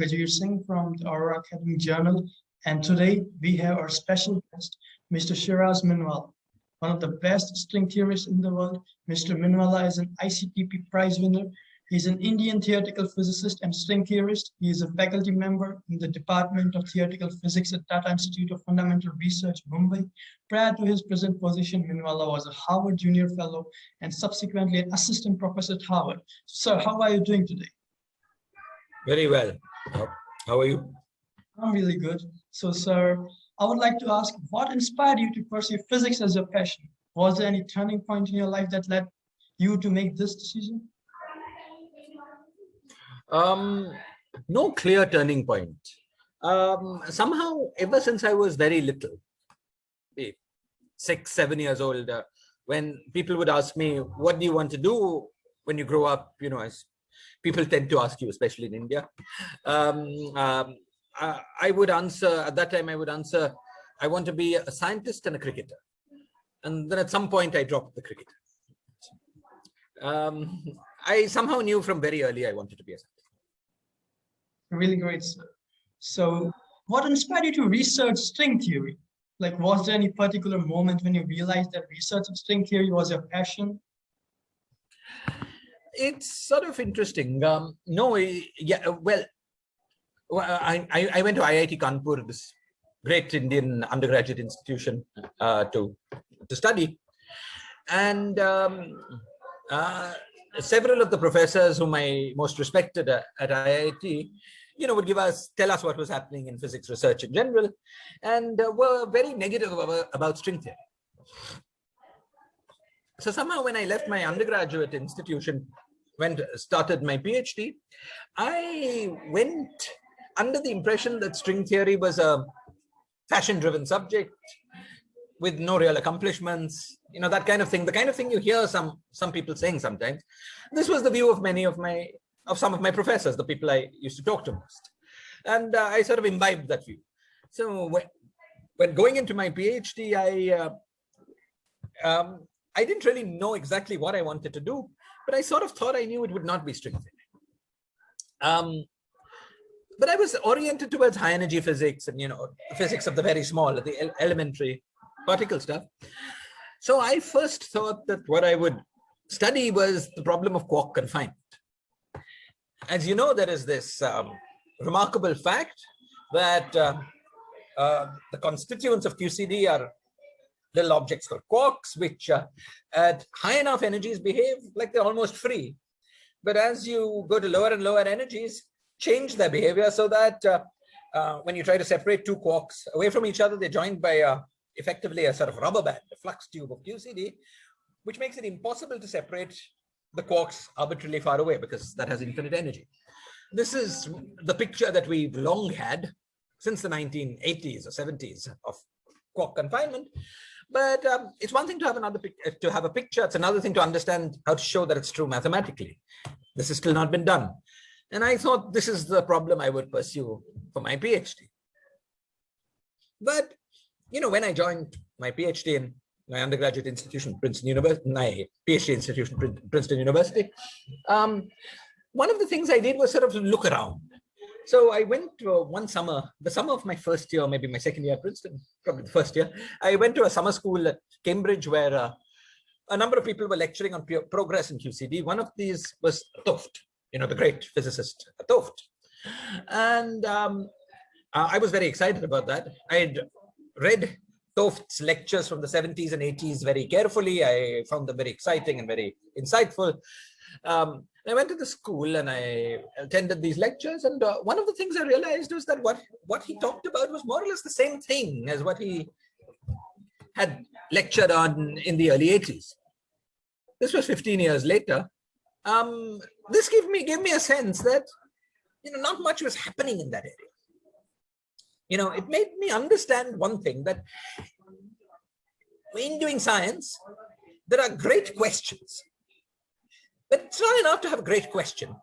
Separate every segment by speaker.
Speaker 1: Gajir Singh from the Aurora Academic Journal, and today we have our special guest, Mr. Shiraz Minwalla, one of the best string theorists in the world. Mr. Minwalla is an ICTP Prize winner. He's an Indian theoretical physicist and string theorist. He is a faculty member in the Department of Theoretical Physics at Tata Institute of Fundamental Research, Mumbai. Prior to his present position, Minwalla was a Harvard Junior Fellow and subsequently an assistant professor at Harvard. Sir, how are you doing today?
Speaker 2: Very well. How are you?
Speaker 1: I'm really good. So, sir, I would like to ask, what inspired you to pursue physics as your passion? Was there any turning point in your life that led you to make this decision?
Speaker 2: No clear turning point. Somehow, ever since I was very little, 6, 7 years old, when people would ask me, what do you want to do when you grow up? You know, as people tend to ask you, especially in India. I would answer, at that time, I would answer, I want to be a scientist and a cricketer. And then at some point, I dropped the cricket. I somehow knew from very early I wanted to be a scientist.
Speaker 1: Really great, sir. So what inspired you to research string theory? Like, was there any particular moment when you realized that researching string theory was your passion?
Speaker 2: It's sort of interesting. No, yeah, well, I went to IIT Kanpur, this great Indian undergraduate institution, to study. And several of the professors whom I most respected at IIT, you know, would tell us what was happening in physics research in general, and were very negative about string theory. So somehow when I left my undergraduate institution, started my PhD, I went under the impression that string theory was a fashion-driven subject with no real accomplishments, you know, that kind of thing, the kind of thing you hear some people saying sometimes. This was the view of some of my professors, the people I used to talk to most. And I sort of imbibed that view. So when going into my PhD, I didn't really know exactly what I wanted to do, but I sort of thought I knew it would not be string theory. But I was oriented towards high energy physics and, you know, physics of the very small, the elementary particle stuff. So I first thought that what I would study was the problem of quark confinement. As you know, there is this remarkable fact that the constituents of QCD are little objects called quarks, which at high enough energies behave like they're almost free. But as you go to lower and lower energies, change their behavior so that when you try to separate two quarks away from each other, they're joined by effectively a sort of rubber band, a flux tube of QCD, which makes it impossible to separate the quarks arbitrarily far away because that has infinite energy. This is the picture that we've long had since the 1980s or 70s of quark confinement. But it's one thing to have a picture. It's another thing to understand how to show that it's true mathematically. This has still not been done. And I thought this is the problem I would pursue for my PhD. But, you know, when I joined my PhD in my undergraduate institution, Princeton University, my PhD institution, Princeton University, one of the things I did was sort of look around. So I went to one summer, the summer of my first year, maybe my second year at Princeton, probably the first year, I went to a summer school at Cambridge where a number of people were lecturing on progress in QCD. One of these was Toft, you know, the great physicist Toft. And I was very excited about that. I had read Toft's lectures from the 70s and 80s very carefully. I found them very exciting and very insightful. I went to the school and I attended these lectures. And one of the things I realized was that what he talked about was more or less the same thing as what he had lectured on in the early 80s. This was 15 years later. This gave me a sense that, you know, not much was happening in that area. You know, it made me understand one thing, that in doing science, there are great questions, but it's not enough to have a great question.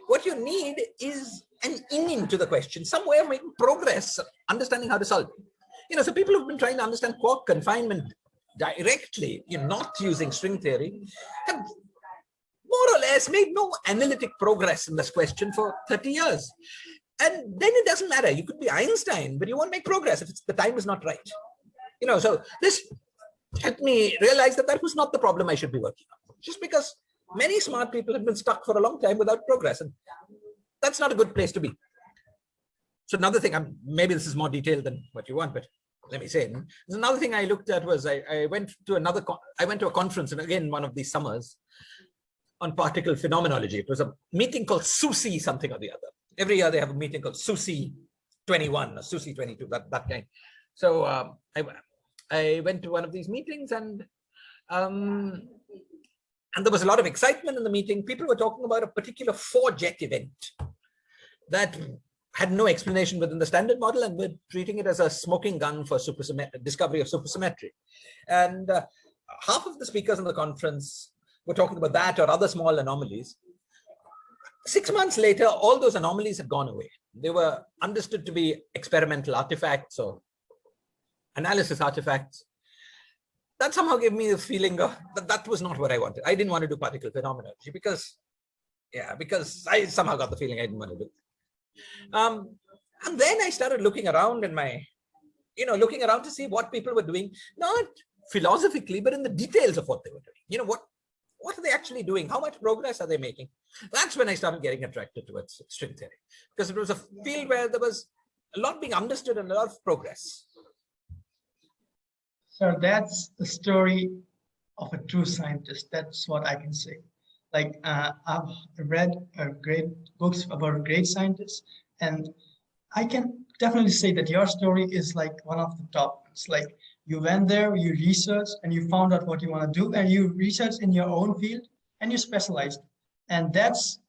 Speaker 2: What you need is an in into the question, some way of making progress, understanding how to solve it. You know, so people who've been trying to understand quark confinement directly, you know, not using string theory, have more or less made no analytic progress in this question for 30 years. And then it doesn't matter. You could be Einstein, but you won't make progress if the time is not right. So this helped me realize that was not the problem I should be working on. Just because many smart people have been stuck for a long time without progress, and that's not a good place to be. So another thing, maybe this is more detailed than what you want, but let me say, there's another thing I looked at was I went to a conference, and again, one of these summers, on particle phenomenology. It was a meeting called SUSI something or the other. Every year they have a meeting called SUSI 21 or SUSI 22, that kind. So I went to one of these meetings, and there was a lot of excitement in the meeting. People were talking about a particular 4-jet event that had no explanation within the standard model, and we're treating it as a smoking gun for discovery of supersymmetry. And half of the speakers in the conference were talking about that or other small anomalies. 6 months later, all those anomalies had gone away. They were understood to be experimental artifacts or analysis artifacts. That somehow gave me the feeling of that was not what I wanted. I didn't want to do particle phenomenology because I somehow got the feeling I didn't want to do it. And then I started looking around looking around to see what people were doing, not philosophically, but in the details of what they were doing. What are they actually doing? How much progress are they making? That's when I started getting attracted towards string theory, because it was a field where there was a lot being understood and a lot of progress.
Speaker 1: So that's the story of a true scientist. That's what I can say. Like I've read great books about great scientists, and I can definitely say that your story is like one of the top ones. Like you went there, you researched, and you found out what you want to do, and you researched in your own field, and you specialized. And that's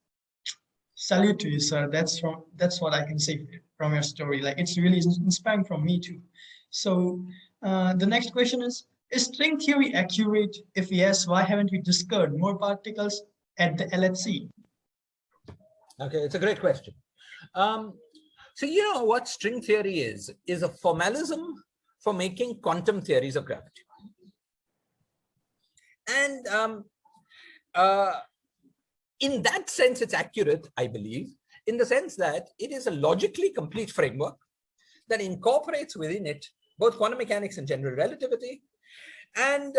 Speaker 1: salute to you, sir. That's what I can say from your story. Like it's really inspiring from me too. So the next question is string theory accurate? If yes, why haven't we discovered more particles at the LHC?
Speaker 2: Okay, it's a great question. So what string theory is a formalism for making quantum theories of gravity. And in that sense, it's accurate, I believe, in the sense that it is a logically complete framework that incorporates within it both quantum mechanics and general relativity, and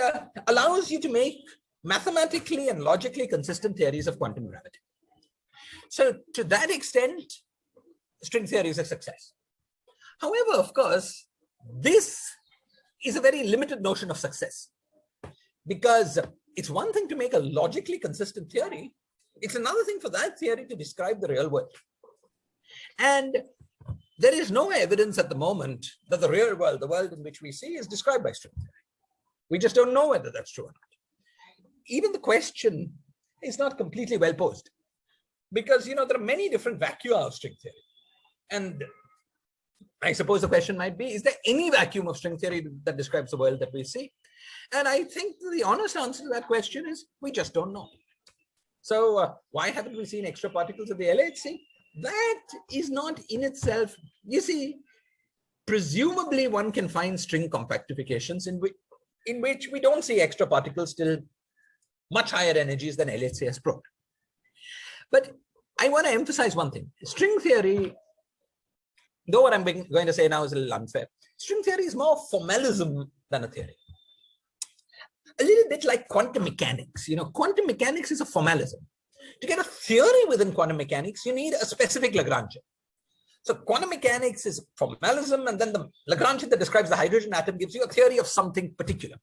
Speaker 2: allows you to make mathematically and logically consistent theories of quantum gravity. So to that extent, string theory is a success. However, of course, this is a very limited notion of success, because it's one thing to make a logically consistent theory. It's another thing for that theory to describe the real world. And there is no evidence at the moment that the real world, the world in which we see, is described by string theory. We just don't know whether that's true or not. Even the question is not completely well posed, because there are many different vacua of string theory. And I suppose the question might be, is there any vacuum of string theory that describes the world that we see? And I think the honest answer to that question is we just don't know. So why haven't we seen extra particles at the LHC? That is not in itself, you see, presumably one can find string compactifications in which we don't see extra particles till much higher energies than LHC has probed. But I want to emphasize one thing. String theory, though what I'm going to say now is a little unfair, string theory is more formalism than a theory. A little bit like quantum mechanics. Quantum mechanics is a formalism. To get a theory within quantum mechanics, you need a specific Lagrangian. So quantum mechanics is formalism, and then the Lagrangian that describes the hydrogen atom gives you a theory of something particular.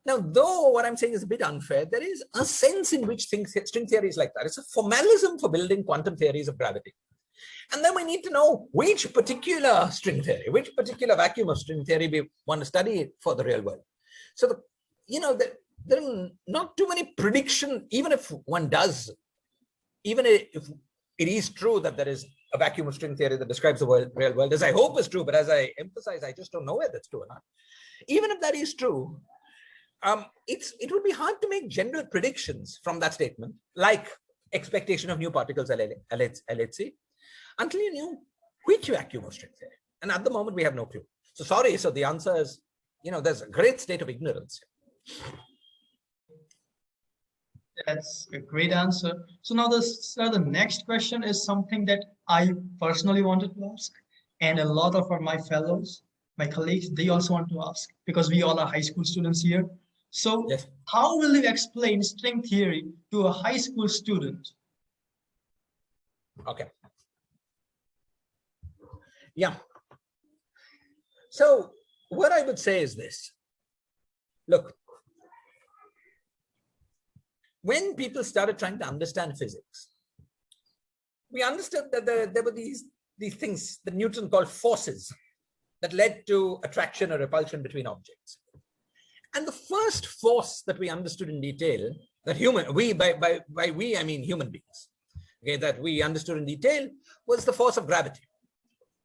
Speaker 2: Now, though what I'm saying is a bit unfair, there is a sense in which string theory is like that. It's a formalism for building quantum theories of gravity. And then we need to know which particular string theory, which particular vacuum of string theory we want to study for the real world. So, there are not too many predictions, even if one does, even if it is true that there is a vacuum of string theory that describes the real world, as I hope is true, but as I emphasize, I just don't know whether that's true or not. Even if that is true, it would be hard to make general predictions from that statement, like expectation of new particles at LHC, until you knew which vacuum of string theory. And at the moment, we have no clue. So sorry, so the answer is, there's a great state of ignorance.
Speaker 1: That's a great answer. So now the next question is something that I personally wanted to ask, and a lot of my fellows, my colleagues, they also want to ask because we all are high school students here. So
Speaker 2: Yes.
Speaker 1: how will you explain string theory to a high school student?
Speaker 2: Okay. Yeah. So what I would say is this. Look, when people started trying to understand physics, we understood that there were these things that Newton called forces that led to attraction or repulsion between objects. And the first force that we understood in detail, that by we, I mean human beings, okay, that we understood in detail was the force of gravity.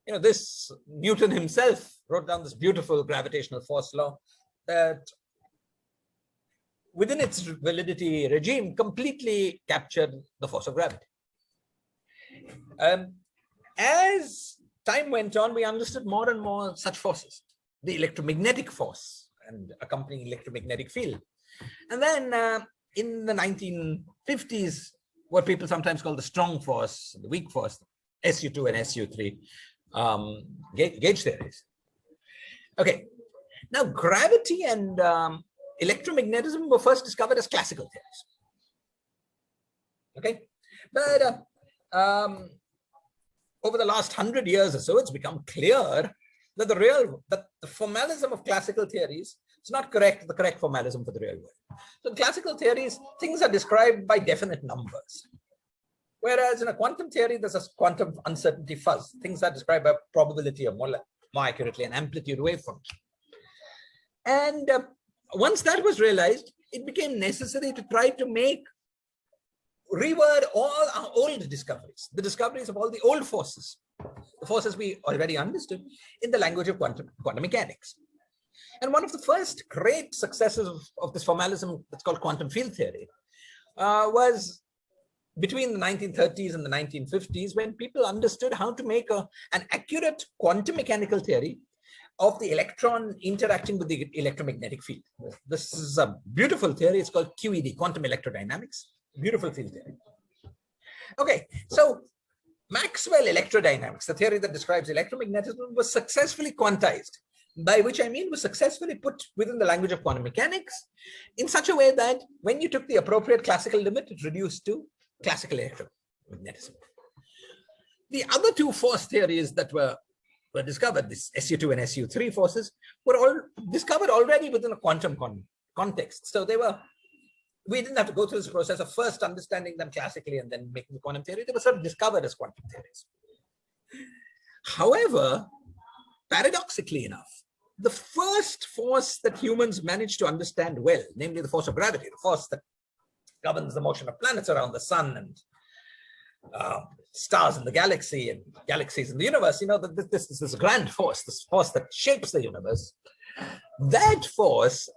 Speaker 2: You know, this Newton himself wrote down this beautiful gravitational force law that within its validity regime completely captured the force of gravity. As time went on, we understood more and more such forces, the electromagnetic force and accompanying electromagnetic field. And then in the 1950s, what people sometimes call the strong force, the weak force, SU2 and SU3 gauge theories. Okay, now gravity and electromagnetism were first discovered as classical theories. Okay, but over the last 100 years or so, it's become clear that the formalism of classical theories is not correct, the correct formalism for the real world. So in classical theories, things are described by definite numbers. Whereas in a quantum theory, there's a quantum uncertainty fuzz. Things are described by probability or more accurately an amplitude wave function. And once that was realized, it became necessary to try to reword all our old discoveries, the discoveries of all the old forces, the forces we already understood, in the language of quantum mechanics. And one of the first great successes of this formalism that's called quantum field theory was between the 1930s and the 1950s, when people understood how to make an accurate quantum mechanical theory of the electron interacting with the electromagnetic field. This is a beautiful theory. It's called QED, quantum electrodynamics. Beautiful field theory. Okay, so Maxwell electrodynamics, the theory that describes electromagnetism, was successfully quantized, by which I mean was successfully put within the language of quantum mechanics in such a way that when you took the appropriate classical limit, it reduced to classical electromagnetism. The other two force theories that were discovered, this SU2 and SU3 forces, were all discovered already within a quantum context. So we didn't have to go through this process of first understanding them classically and then making the quantum theory. They were sort of discovered as quantum theories. However, paradoxically enough, the first force that humans managed to understand well, namely the force of gravity, the force that governs the motion of planets around the sun and stars in the galaxy and galaxies in the universe, you know, this grand force, this force that shapes the universe, that force,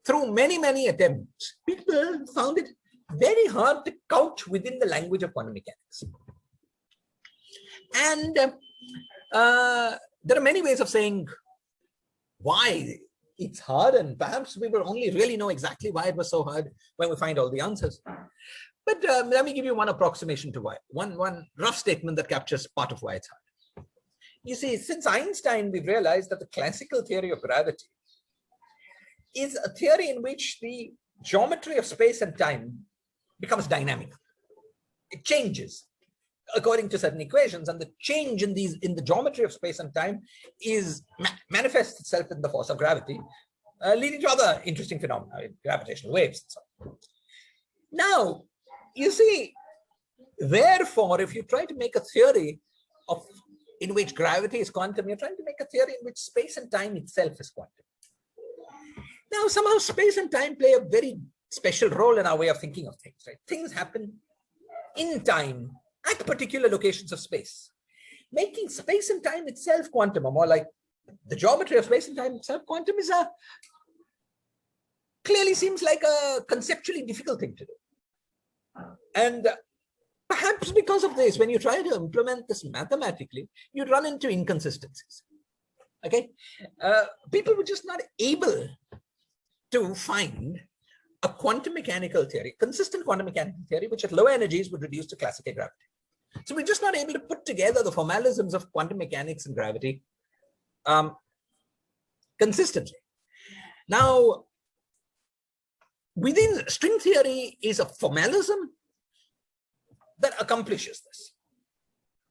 Speaker 2: through many, many attempts, people found it very hard to couch within the language of quantum mechanics. And there are many ways of saying why it's hard, and perhaps we will only really know exactly why it was so hard when we find all the answers. But let me give you one approximation to why, one rough statement that captures part of why it's hard. You see, since Einstein, we've realized that the classical theory of gravity is a theory in which the geometry of space and time becomes dynamic. It changes according to certain equations, and the change in the geometry of space and time manifests itself in the force of gravity, leading to other interesting phenomena, gravitational waves and so on. Now, you see, therefore, if you try to make a theory in which gravity is quantum, you're trying to make a theory in which space and time itself is quantum. Now, somehow space and time play a very special role in our way of thinking of things, right? Things happen in time at particular locations of space. Making space and time itself quantum, or more like the geometry of space and time itself quantum, clearly seems like a conceptually difficult thing to do. And perhaps because of this, when you try to implement this mathematically, you run into inconsistencies. Okay, people were just not able to find a quantum mechanical theory, consistent quantum mechanical theory, which at low energies would reduce to classical gravity. So we're just not able to put together the formalisms of quantum mechanics and gravity consistently. Now, within string theory is a formalism that accomplishes this.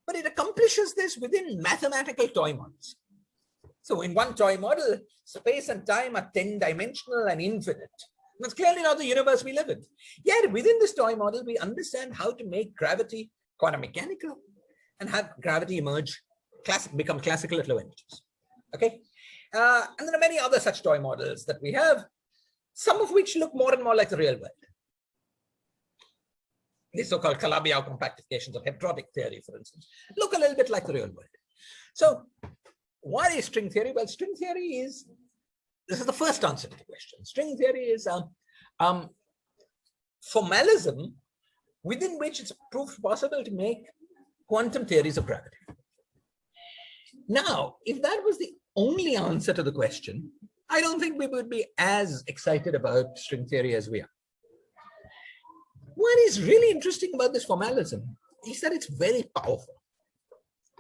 Speaker 2: But it accomplishes this within mathematical toy models. So in one toy model, space and time are 10-dimensional and infinite. That's clearly not the universe we live in. Yet within this toy model, we understand how to make gravity quantum mechanical and have gravity emerge, become classical at low energies. Okay. And there are many other such toy models that we have, some of which look more and more like the real world. These so-called Calabi-Yau compactifications of heterotic theory, for instance, look a little bit like the real world. So what is string theory? Well, string theory is, this is the first answer to the question. String theory is formalism within which it's proved possible to make quantum theories of gravity. Now, if that was the only answer to the question, I don't think we would be as excited about string theory as we are. What is really interesting about this formalism is that it's very powerful.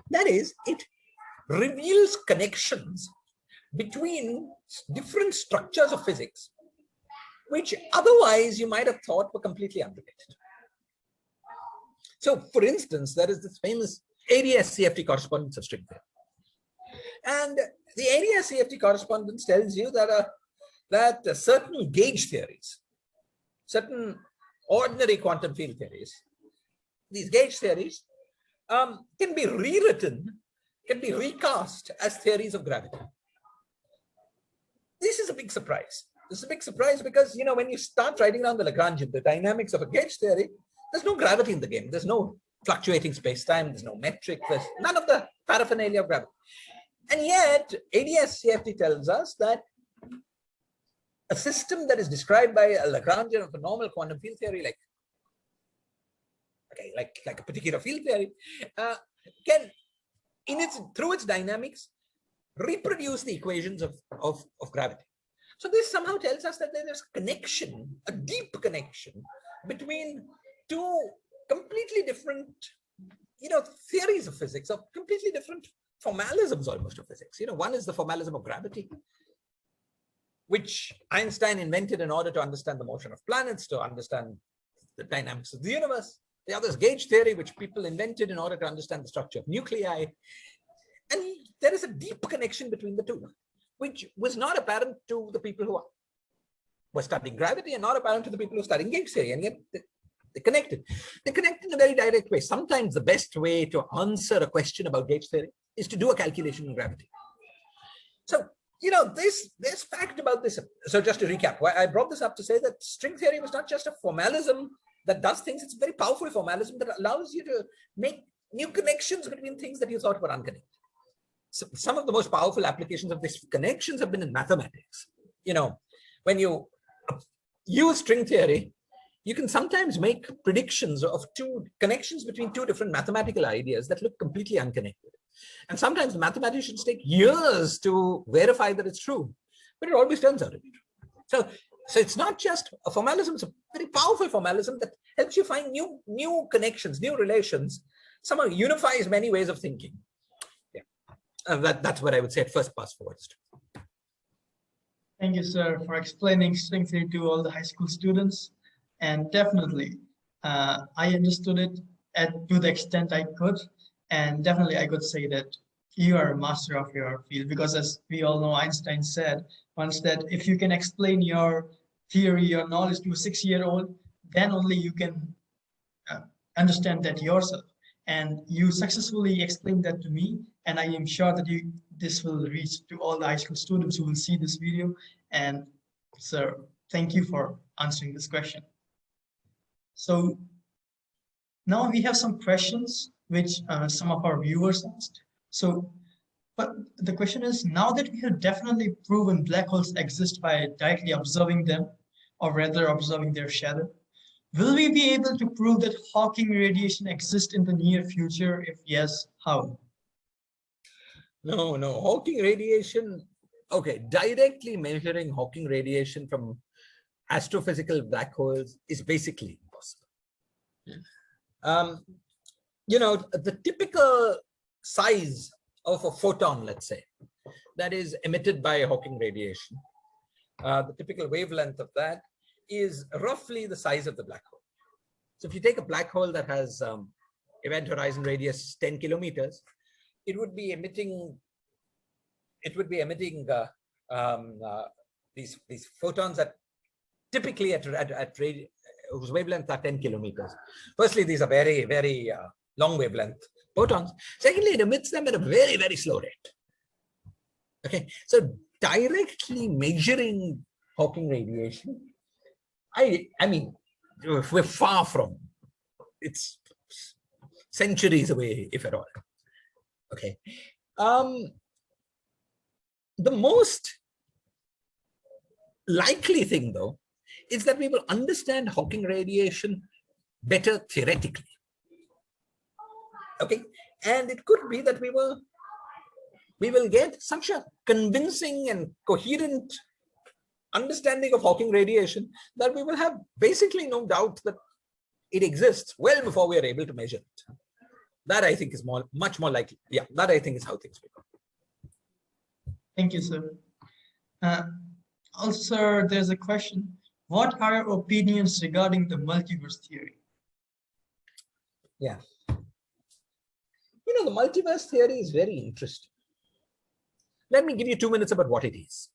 Speaker 2: That is, it reveals connections between different structures of physics, which otherwise you might have thought were completely unrelated. So, for instance, there is this famous ADS-CFT correspondence of string theory. And the ADS-CFT correspondence tells you that certain gauge theories, certain ordinary quantum field theories, these gauge theories can be rewritten, can be recast as theories of gravity. This is a big surprise. This is a big surprise because, you know, when you start writing down the Lagrangian, the dynamics of a gauge theory, there's no gravity in the game. There's no fluctuating space-time. There's no metric. There's none of the paraphernalia of gravity. And yet, ADS-CFT tells us that a system that is described by a Lagrangian of a normal quantum field theory, like a particular field theory, can, through its dynamics, reproduce the equations of gravity. So this somehow tells us that there is a connection, a deep connection between two completely different, theories of physics, or completely different formalisms almost of physics. One is the formalism of gravity, which Einstein invented in order to understand the motion of planets, to understand the dynamics of the universe. The other is gauge theory, which people invented in order to understand the structure of nuclei. And there is a deep connection between the two, which was not apparent to the people who were studying gravity and not apparent to the people who were studying gauge theory. And yet they connected. They connect in a very direct way. Sometimes the best way to answer a question about gauge theory is to do a calculation in gravity. So, this fact about this. So just to recap, why I brought this up to say that string theory was not just a formalism that does things. It's a very powerful formalism that allows you to make new connections between things that you thought were unconnected. So some of the most powerful applications of these connections have been in mathematics. When you use string theory, you can sometimes make predictions of two connections between two different mathematical ideas that look completely unconnected. And sometimes the mathematicians take years to verify that it's true, but it always turns out to be true. So it's not just a formalism, it's a very powerful formalism that helps you find new connections, new relations, somehow unifies many ways of thinking. That's what I would say at first pass forward.
Speaker 1: Thank you, sir, for explaining string theory to all the high school students. And definitely, I understood it to the extent I could. And definitely, I could say that you are a master of your field, because as we all know, Einstein said once that if you can explain your theory, your knowledge to a 6-year-old, then only you can understand that yourself. And you successfully explained that to me. And I am sure that this will reach to all the high school students who will see this video. And sir, thank you for answering this question. So now we have some questions which some of our viewers asked. So, but the question is, now that we have definitely proven black holes exist by directly observing them, or rather observing their shadow, will we be able to prove that Hawking radiation exists in the near future? If yes, how?
Speaker 2: No, Hawking radiation, okay, directly measuring Hawking radiation from astrophysical black holes is basically impossible. You know, the typical size of a photon, let's say, that is emitted by Hawking radiation, the typical wavelength of that is roughly the size of the black hole. So if you take a black hole that has event horizon radius 10 kilometers, it would be emitting these photons that typically at whose wavelength are 10 kilometers. Firstly, these are very, very long wavelength photons. Secondly, it emits them at a very, very slow rate. Okay, so directly measuring Hawking radiation, I mean, we're far from, it's centuries away, if at all. Okay. The most likely thing, though, is that we will understand Hawking radiation better theoretically. Okay, and it could be that we will get such a convincing and coherent understanding of Hawking radiation that we will have basically no doubt that it exists well before we are able to measure it. That I think is much more likely. Yeah, that I think is how things will go.
Speaker 1: Thank you, sir. Also, there's a question. What are your opinions regarding the multiverse theory?
Speaker 2: Yeah. You know, the multiverse theory is very interesting. Let me give you 2 minutes about what it is.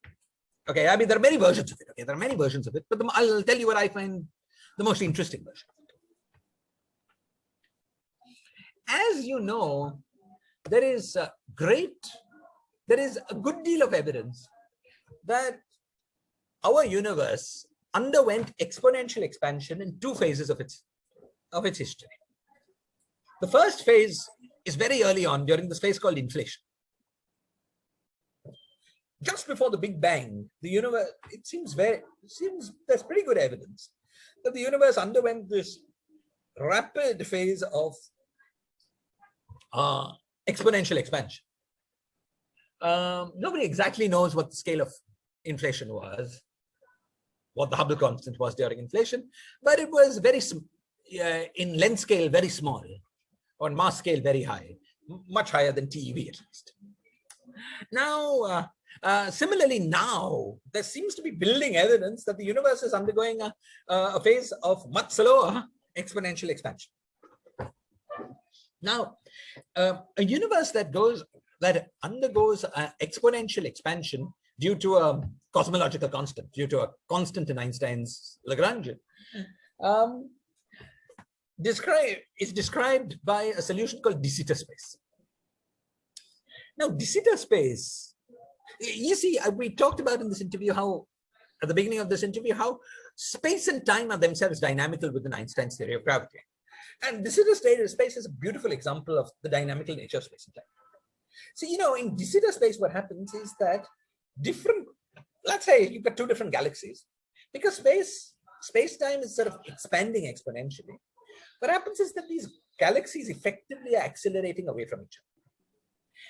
Speaker 2: Okay, I mean, there are many versions of it. Okay, there are many versions of it, but I'll tell you what I find the most interesting version. As you know, there is a good deal of evidence that our universe underwent exponential expansion in 2 phases of its history. The first phase is very early on during this phase called inflation. Just before the Big Bang, the universe, it seems there's pretty good evidence that the universe underwent this rapid phase of exponential expansion. Nobody exactly knows what the scale of inflation was, what the Hubble constant was during inflation, but it was very, in length scale, very small, on mass scale, very high, much higher than TeV at least. Now, similarly now, there seems to be building evidence that the universe is undergoing a phase of much slower exponential expansion. Now, a universe that undergoes exponential expansion due to a cosmological constant, due to a constant in Einstein's Lagrangian, is described by a solution called de Sitter space. Now, de Sitter space, you see, we talked about in this interview how, at the beginning of this interview, how space and time are themselves dynamical within Einstein's theory of gravity. And de Sitter space is a beautiful example of the dynamical nature of space and time. So, you know, in de Sitter space, what happens is that let's say you've got 2 different galaxies, because space-time is sort of expanding exponentially. What happens is that these galaxies effectively are accelerating away from each other.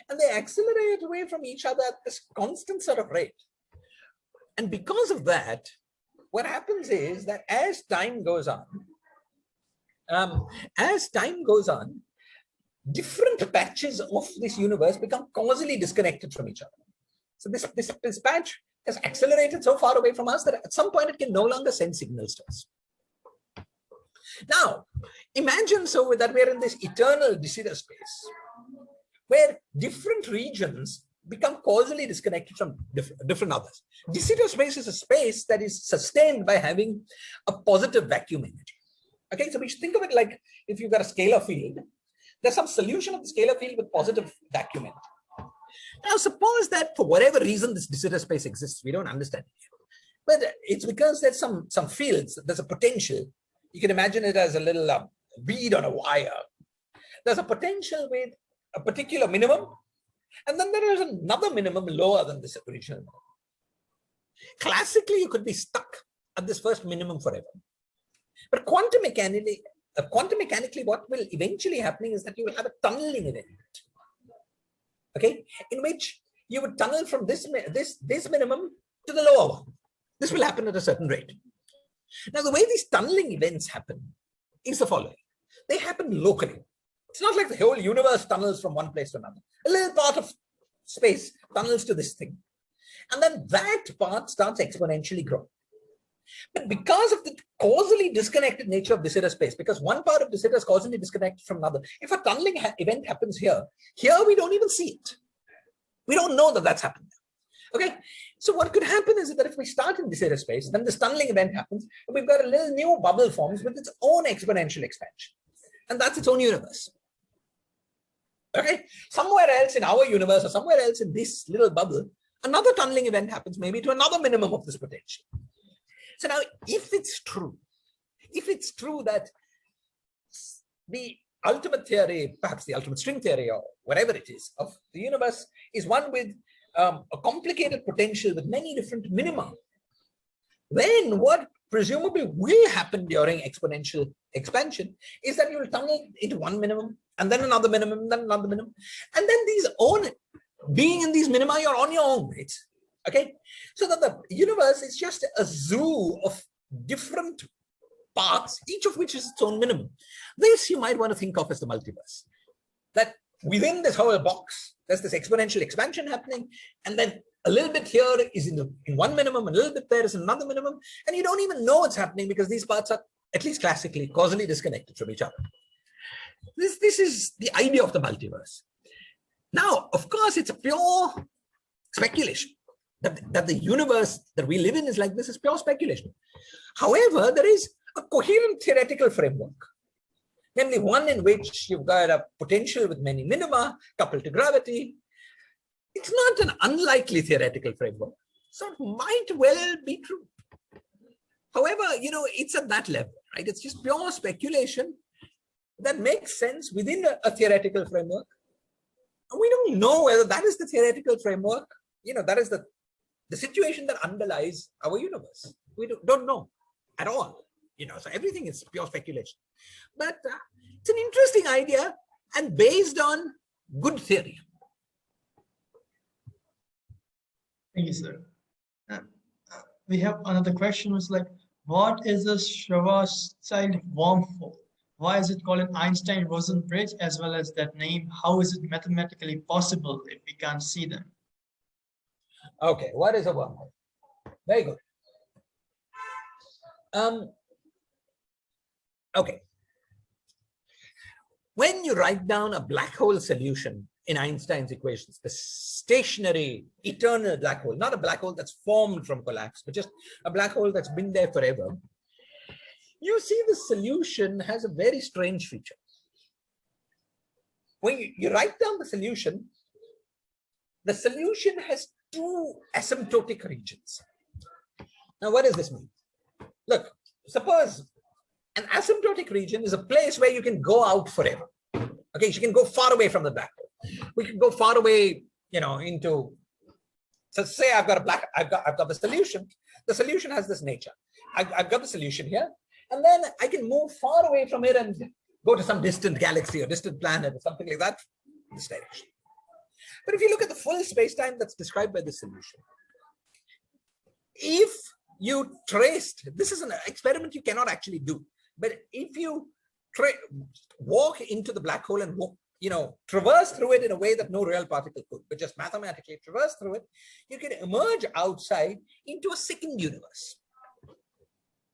Speaker 2: And they accelerate away from each other at this constant sort of rate. And because of that, what happens is that as time goes on, different patches of this universe become causally disconnected from each other. So this patch has accelerated so far away from us that at some point it can no longer send signals to us. Now, imagine that we are in this eternal de Sitter space, where different regions become causally disconnected from different others. De Sitter space is a space that is sustained by having a positive vacuum energy. Okay, so we should think of it like if you've got a scalar field, there's some solution of the scalar field with positive vacuum energy. Now, suppose that for whatever reason this de Sitter space exists, we don't understand it yet. But it's because there's some fields, there's a potential. You can imagine it as a little bead on a wire. There's a potential with a particular minimum, and then there is another minimum lower than this original minimum. Classically, you could be stuck at this first minimum forever. But quantum mechanically, what will eventually happen is that you will have a tunneling event, okay, in which you would tunnel from this minimum to the lower one. This will happen at a certain rate. Now, the way these tunneling events happen is the following. They happen locally. It's not like the whole universe tunnels from one place to another. A little part of space tunnels to this thing. And then that part starts exponentially growing. But because of the causally disconnected nature of de Sitter space, because one part of de Sitter is causally disconnected from another, if a tunneling event happens here we don't even see it. We don't know that that's happened. Okay, so what could happen is that if we start in de Sitter space, then this tunneling event happens, and we've got a little new bubble forms with its own exponential expansion. And that's its own universe. Okay, somewhere else in our universe or somewhere else in this little bubble, another tunneling event happens, maybe to another minimum of this potential. So now, if it's true that the ultimate theory, perhaps the ultimate string theory or whatever it is of the universe is one with a complicated potential with many different minima, then what presumably will happen during exponential expansion is that you will tunnel into one minimum and then another minimum, then another minimum. And then these own, being in these minima, you're on your own, right? Okay, so that the universe is just a zoo of different parts, each of which is its own minimum. This you might want to think of as the multiverse. That within this whole box, there's this exponential expansion happening, and then a little bit here is in one minimum, a little bit there is another minimum, and you don't even know what's happening because these parts are, at least classically, causally disconnected from each other. This is the idea of the multiverse. Now, of course, it's a pure speculation. That the universe that we live in is like this is pure speculation. However, there is a coherent theoretical framework, namely one in which you've got a potential with many minima coupled to gravity. It's not an unlikely theoretical framework, so it might well be true. However, it's at that level, right? It's just pure speculation that makes sense within a theoretical framework. And we don't know whether that is the theoretical framework, that is the situation that underlies our universe. We don't know at all, so everything is pure speculation. But it's an interesting idea and based on good theory.
Speaker 1: Thank you, sir. We have another question, was like, what is the Schwarzschild wormhole? Why is it called an Einstein-Rosen bridge as well as that name? How is it mathematically possible if we can't see them?
Speaker 2: Okay, what is a wormhole? Very good. Okay. When you write down a black hole solution in Einstein's equations, the stationary, eternal black hole, not a black hole that's formed from collapse, but just a black hole that's been there forever, you see the solution has a very strange feature. When you write down the solution has two asymptotic regions. Now, what does this mean? Look, suppose an asymptotic region is a place where you can go out forever. Okay, you can go far away from the black hole. We can go far away, into. So say I've got the solution. The solution has this nature. I've got the solution here, and then I can move far away from it and go to some distant galaxy or distant planet or something like that in this direction. But if you look at the full space-time that's described by the solution, if you traced, this is an experiment you cannot actually do, but if you walk into the black hole and traverse through it in a way that no real particle could, but just mathematically traverse through it, you can emerge outside into a second universe.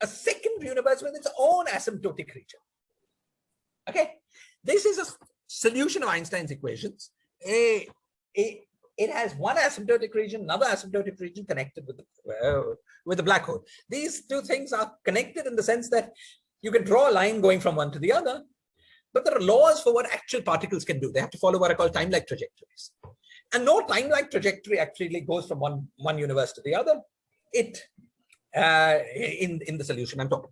Speaker 2: A second universe with its own asymptotic region. Okay, this is a solution of Einstein's equations. It has one asymptotic region, another asymptotic region connected with the black hole. These two things are connected in the sense that you can draw a line going from one to the other, but there are laws for what actual particles can do. They have to follow what are called time-like trajectories. And no time-like trajectory actually goes from one universe to the other. It in the solution I'm talking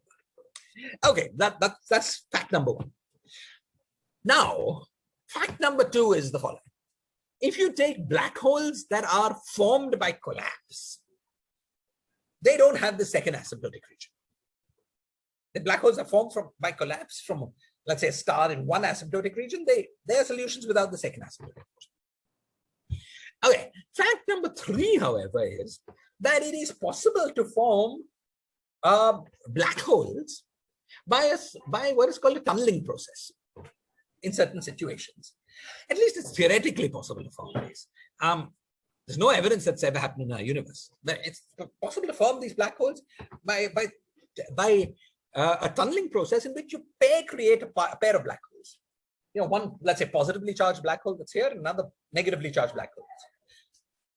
Speaker 2: about. Okay, that's fact number one. Now, fact number two is the following. If you take black holes that are formed by collapse, they don't have the second asymptotic region. The black holes are formed by collapse from, let's say, a star in one asymptotic region. They are solutions without the second asymptotic region. Okay, fact number three, however, is that it is possible to form black holes by what is called a tunneling process in certain situations. At least it's theoretically possible to form these. There's no evidence that's ever happened in our universe, but it's possible to form these black holes by a tunneling process in which you create a pair of black holes. You know, one, let's say, positively charged black hole that's here, another negatively charged black hole.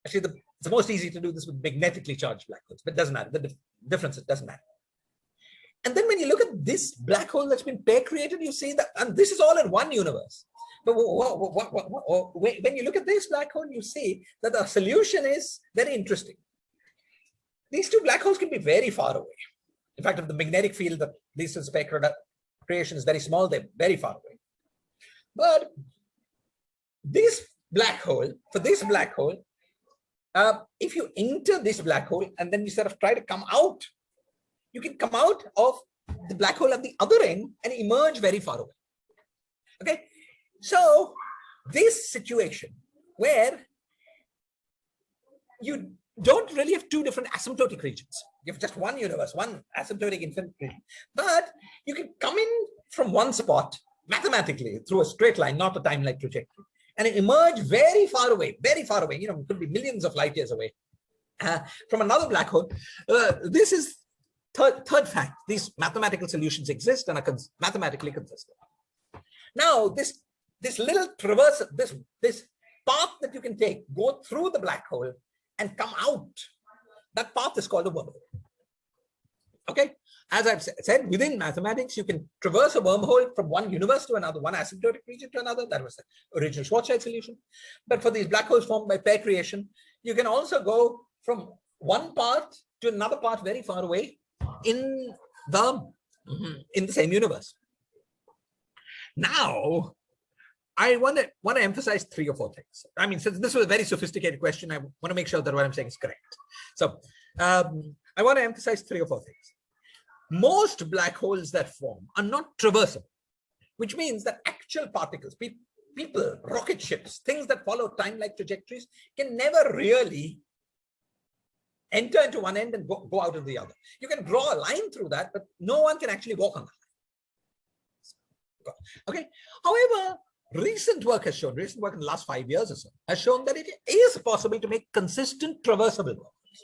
Speaker 2: Actually, it's most easy to do this with magnetically charged black holes, but it doesn't matter. The difference, it doesn't matter. And then when you look at this black hole that's been pair created, you see that, and this is all in one universe. But when you look at this black hole, you see that the solution is very interesting. These two black holes can be very far away. In fact, if the magnetic field that leads to pair creation is very small, they're very far away. But this black hole, for this black hole, if you enter this black hole and then you sort of try to come out, you can come out of the black hole at the other end and emerge very far away. Okay, so this situation where you don't really have two different asymptotic regions, you have just one universe, one asymptotic infinite region, but you can come in from one spot mathematically through a straight line, not a time-like trajectory, and emerge very far away, you know, it could be millions of light years away from another black hole. This is third fact. These mathematical solutions exist and are mathematically consistent. Now, this little traverse, this path that you can take, go through the black hole and come out, that path is called a wormhole. Okay, as I've said, within mathematics, you can traverse a wormhole from one universe to another, one asymptotic region to another. That was the original Schwarzschild solution. But for these black holes formed by pair creation, you can also go from one path to another path very far away in the same universe. Now, I want to emphasize 3 or 4 things. I mean, since this was a very sophisticated question, I want to make sure that what I'm saying is correct. So I want to emphasize 3 or 4 things. Most black holes that form are not traversable, which means that actual particles, people, rocket ships, things that follow time-like trajectories can never really enter into one end and go out of the other. You can draw a line through that, but no one can actually walk on that. Okay. However, recent work in the last 5 years or so, has shown that it is possible to make consistent traversable wormholes.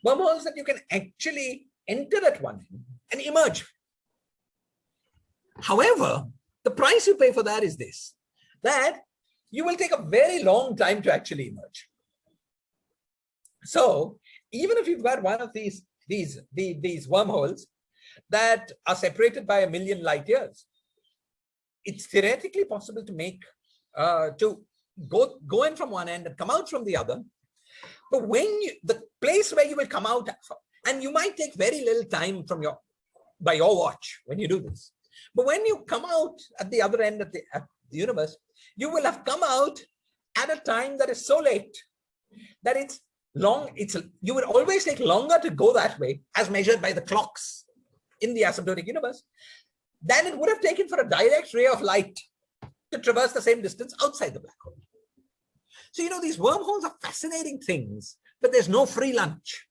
Speaker 2: Wormholes that you can actually enter at one end and emerge. However, the price you pay for that is this, that you will take a very long time to actually emerge. So even if you've got one of these wormholes that are separated by 1 million light years, it's theoretically possible to make, to go in from one end and come out from the other. But when the place where you will come out, and you might take very little time from by your watch when you do this, but when you come out at the other end of the universe, you will have come out at a time that is so late that it's long. You will always take longer to go that way, as measured by the clocks in the asymptotic universe, than it would have taken for a direct ray of light to traverse the same distance outside the black hole. So, you know, these wormholes are fascinating things, but there's no free lunch.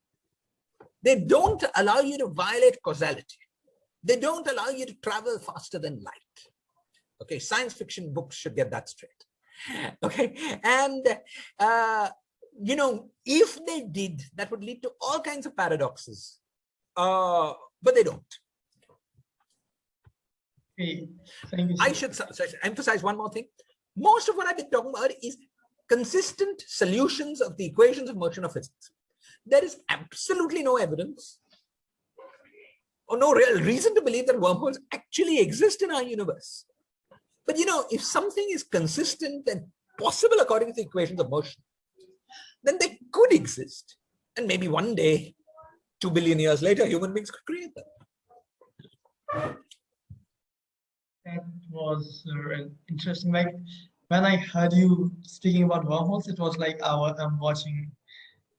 Speaker 2: They don't allow you to violate causality. They don't allow you to travel faster than light. Okay, science fiction books should get that straight. Okay, and you know, if they did, that would lead to all kinds of paradoxes, but they don't.
Speaker 1: Okay. Thank you.
Speaker 2: I should emphasize one more thing. Most of what I've been talking about is consistent solutions of the equations of motion of physics. There is absolutely no evidence or no real reason to believe that wormholes actually exist in our universe. But you know, if something is consistent and possible according to the equations of motion, then they could exist. And maybe one day, 2 billion years later, human beings could create them.
Speaker 1: That was interesting. Like when I heard you speaking about wormholes, it was like I'm watching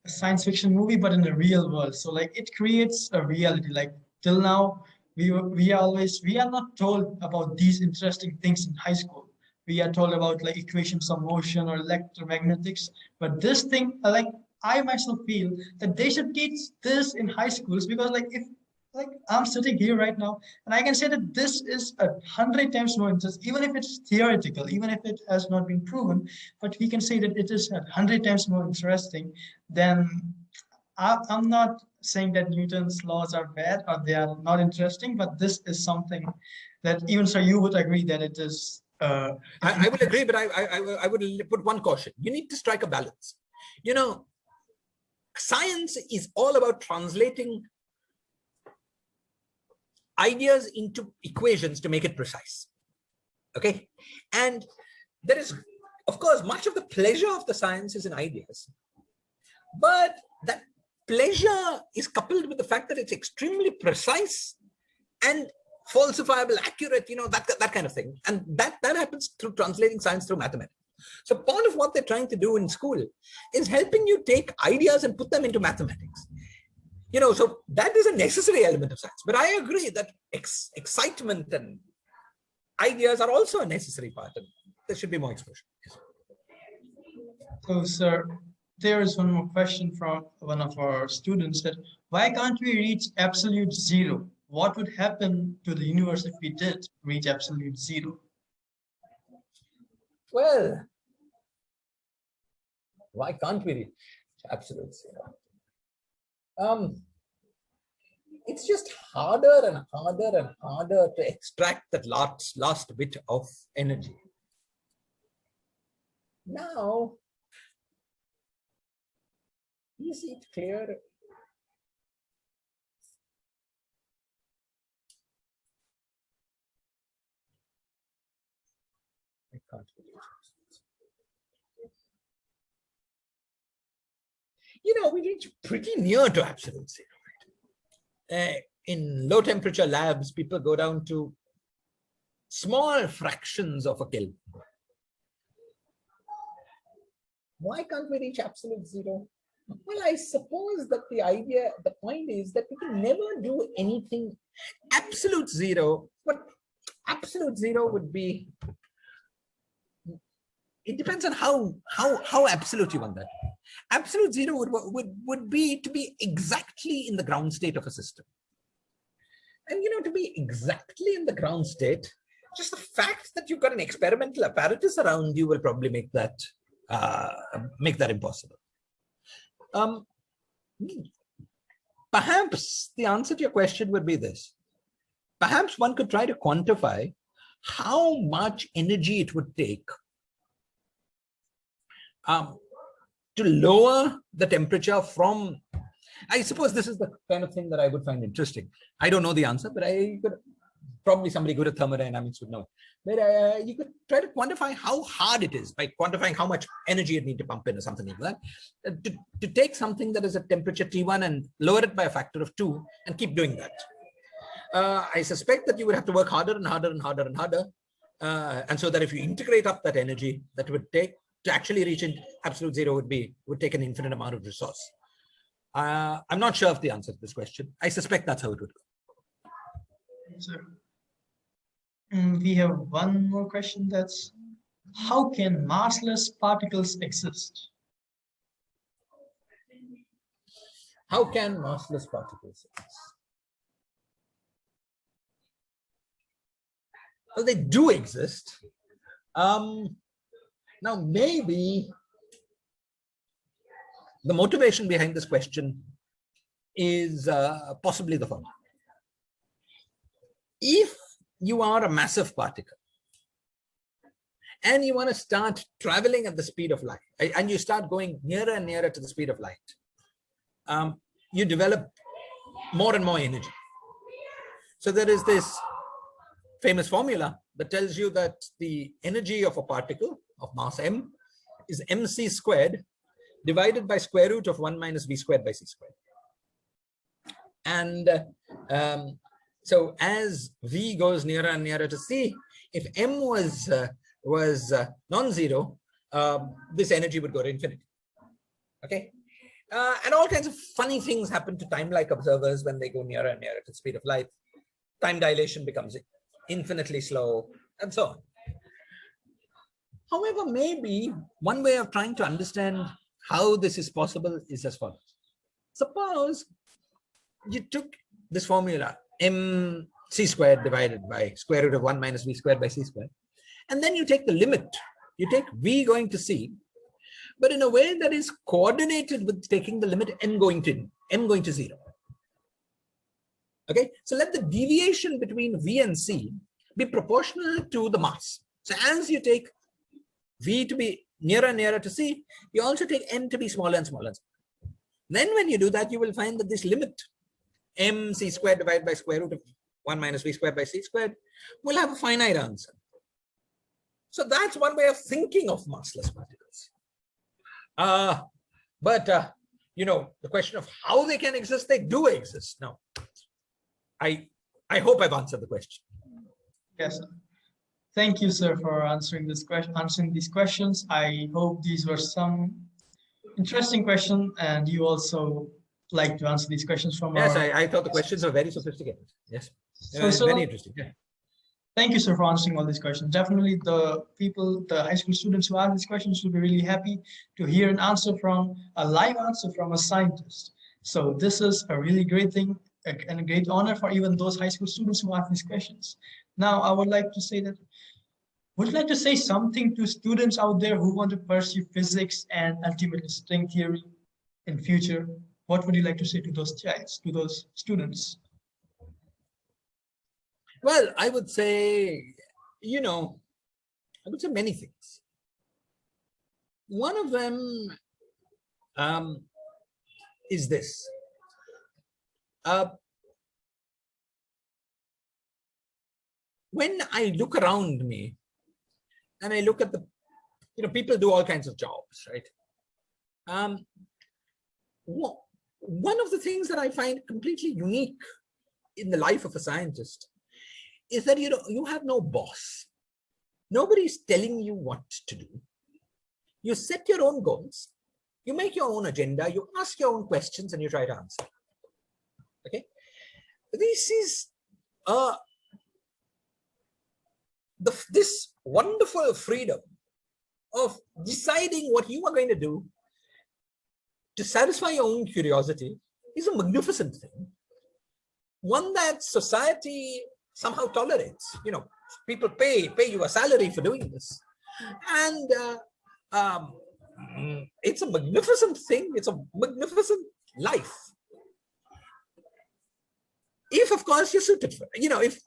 Speaker 1: a science fiction movie, but in the real world. So like it creates a reality. Like till now, we are not told about these interesting things in high school. We are told about like equations of motion or electromagnetics, but this thing, like I myself feel that they should teach this in high schools, because like if like I'm sitting here right now, and I can say that this is 100 times more interesting, even if it's theoretical, even if it has not been proven. But we can say that it is 100 times more interesting than. I'm not saying that Newton's laws are bad or they are not interesting, but this is something that even so you would agree that it is.
Speaker 2: I would agree, but I would put one caution. You need to strike a balance. You know, science is all about translating ideas into equations to make it precise. Okay. And there is, of course, much of the pleasure of the science is in ideas. But that pleasure is coupled with the fact that it's extremely precise and falsifiable, accurate, that kind of thing. And that happens through translating science through mathematics. So part of what they're trying to do in school is helping you take ideas and put them into mathematics. So that is a necessary element of science. But I agree that excitement and ideas are also a necessary part, and there should be more exposure.
Speaker 1: So, sir, there is one more question from one of our students that why can't we reach absolute zero? What would happen to the universe if we did reach absolute zero?
Speaker 2: Well, why can't we reach absolute zero? It's just harder and harder and harder to extract that last bit of energy. Now, is it clear? I can't believe it. We reach pretty near to absolute zero. In low temperature labs, people go down to small fractions of a Kelvin. Why can't we reach absolute zero? Well, I suppose that the point is that we can never do anything absolute zero, but absolute zero would be, it depends on how absolute you want that. Absolute zero would be to be exactly in the ground state of a system. And to be exactly in the ground state, just the fact that you've got an experimental apparatus around you will probably make that impossible. Perhaps the answer to your question would be this. Perhaps one could try to quantify how much energy it would take to lower the temperature from, I suppose this is the kind of thing that I would find interesting. I don't know the answer, but probably somebody good at thermodynamics would know it. But you could try to quantify how hard it is by quantifying how much energy it need to pump in or something like that. To take something that is at temperature T1 and lower it by a factor of 2 and keep doing that. I suspect that you would have to work harder and harder and harder and harder. And so that if you integrate up that energy, that would take to actually reach absolute zero would take an infinite amount of resource. I'm not sure of the answer to this question. I suspect that's how it would go.
Speaker 1: Sir. We have one more question. That's how can massless particles exist?
Speaker 2: How can massless particles exist? Well, they do exist. Now, maybe the motivation behind this question is possibly the following. If you are a massive particle and you want to start traveling at the speed of light, and you start going nearer and nearer to the speed of light, you develop more and more energy. So there is this famous formula that tells you that the energy of a particle of mass m is mc squared divided by square root of 1 minus v squared by c squared. And so as v goes nearer and nearer to c, if m was non-zero, this energy would go to infinity. Okay, and all kinds of funny things happen to time-like observers when they go nearer and nearer to the speed of light. Time dilation becomes infinitely slow, and so on. However, maybe one way of trying to understand how this is possible is as follows. Suppose you took this formula, mc squared divided by square root of 1 minus v squared by c squared. And then you take the limit. You take v going to c, but in a way that is coordinated with taking the limit m going to 0. Okay, so let the deviation between v and c be proportional to the mass. So as you take v to be nearer and nearer to c, you also take m to be smaller and smaller. Then when you do that, you will find that this limit mc squared divided by square root of 1 minus v squared by c squared will have a finite answer. So that's one way of thinking of massless particles. But you know, the question of how they can exist, they do exist. Now, I hope I've answered the question.
Speaker 1: Yes, sir. Thank you, sir, for answering these questions. I hope these were some interesting questions, and you also like to answer these questions from
Speaker 2: Yes, I thought the questions were very sophisticated. Yes,
Speaker 1: so
Speaker 2: very interesting. Yeah.
Speaker 1: Thank you, sir, for answering all these questions. Definitely the high school students who ask these questions will be really happy to hear a live answer from a scientist. So this is a really great thing and a great honor for even those high school students who ask these questions. Now, I would like to say something to students out there who want to pursue physics and ultimately string theory in future? What would you like to say to those students?
Speaker 2: Well, I would say, you know, I would say many things. One of them is this. When I look around me and I look at people do all kinds of jobs, right? One of the things that I find completely unique in the life of a scientist is that you have no boss. Nobody's telling you what to do. You set your own goals, you make your own agenda, you ask your own questions, and you try to answer. Okay, this is this wonderful freedom of deciding what you are going to do to satisfy your own curiosity is a magnificent thing. One that society somehow tolerates. You know, people pay you a salary for doing this, and it's a magnificent thing. It's a magnificent life. If, of course, you're suited for it. You know, if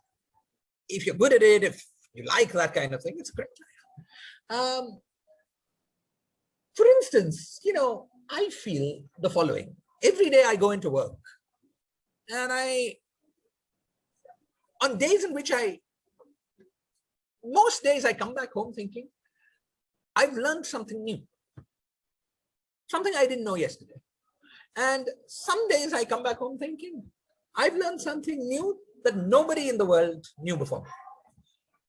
Speaker 2: you're good at it, if you like that kind of thing, it's a great life. For instance, you know, I feel the following. Every day I go into work, and on days in which most days I come back home thinking, I've learned something new, something I didn't know yesterday. And some days I come back home thinking, I've learned something new that nobody in the world knew before.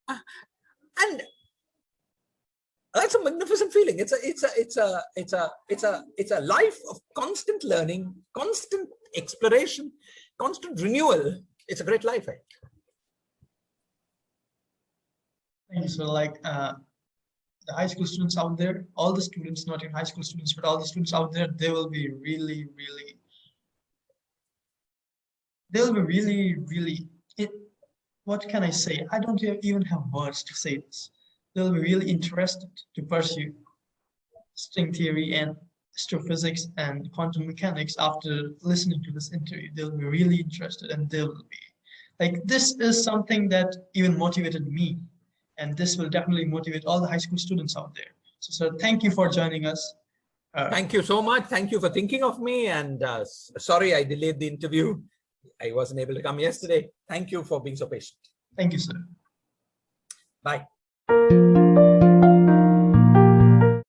Speaker 2: And that's a magnificent feeling. It's a life of constant learning, constant exploration, constant renewal. It's a great life, I think.
Speaker 1: Thank you. So like the high school students out there, all the students, not even high school students, but all the students out there, they will be really, what can I say? I don't even have words to say this. They'll be really interested to pursue string theory and astrophysics and quantum mechanics after listening to this interview. They'll be really interested, and they'll be like, this is something that even motivated me. And this will definitely motivate all the high school students out there. So, sir, thank you for joining us.
Speaker 2: Thank you so much. Thank you for thinking of me. And sorry I delayed the interview. I wasn't able to come yesterday. Thank you for being so patient.
Speaker 1: Thank you, sir.
Speaker 2: Bye.